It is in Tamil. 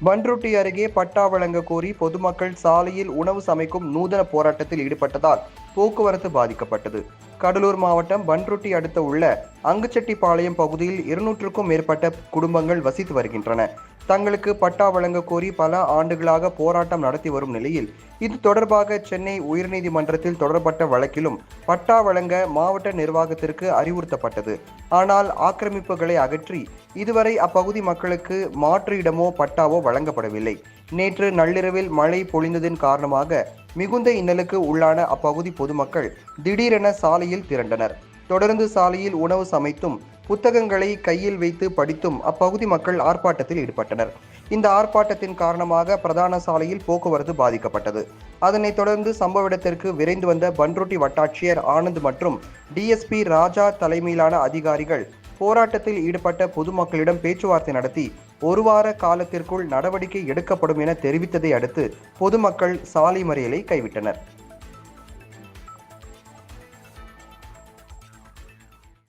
பண்ருட்டி அருகே பட்டா வழங்க கோரி பொதுமக்கள் சாலையில் உணவு சமைக்கும் நூதன போராட்டத்தில் ஈடுபட்டதால் போக்குவரத்து பாதிக்கப்பட்டது. கடலூர் மாவட்டம் பண்ருட்டி அடுத்த உள்ள அங்குச்செட்டிப்பாளையம் பகுதியில் 200க்கும் மேற்பட்ட குடும்பங்கள் வசித்து வருகின்றன. தங்களுக்கு பட்டா வழங்க கோரி பல ஆண்டுகளாக போராட்டம் நடத்தி வரும் நிலையில் இது தொடர்பாக சென்னை உயர்நீதிமன்றத்தில் தொடரப்பட்ட வழக்கிலும் பட்டா வழங்க மாவட்ட நிர்வாகத்திற்கு அறிவுறுத்தப்பட்டது. ஆனால் ஆக்கிரமிப்புகளை அகற்றி இதுவரை அப்பகுதி மக்களுக்கு மாற்று இடமோ பட்டாவோ வழங்கப்படவில்லை. நேற்று நள்ளிரவில் மழை பொழிந்ததன் காரணமாக மிகுந்த இன்னலுக்கு உள்ளான அப்பகுதி பொதுமக்கள் திடீரென சாலையில் திரண்டனர். தொடர்ந்து சாலையில் உணவு சமைத்தும் புத்தகங்களை கையில் வைத்து படித்தும் அப்பகுதி மக்கள் ஆர்ப்பாட்டத்தில் ஈடுபட்டனர். இந்த ஆர்ப்பாட்டத்தின் காரணமாக பிரதான சாலையில் போக்குவரத்து பாதிக்கப்பட்டது. அதனைத் தொடர்ந்து சம்பவ இடத்திற்கு விரைந்து வந்த பண்ருட்டி வட்டாட்சியர் ஆனந்த் மற்றும் டிஎஸ்பி ராஜா தலைமையிலான அதிகாரிகள் போராட்டத்தில் ஈடுபட்ட பொதுமக்களிடம் பேச்சுவார்த்தை நடத்தி ஒரு வார காலத்திற்குள் நடவடிக்கை எடுக்கப்படும் என தெரிவித்ததை அடுத்து பொதுமக்கள் சாலை மறியலை கைவிட்டனர்.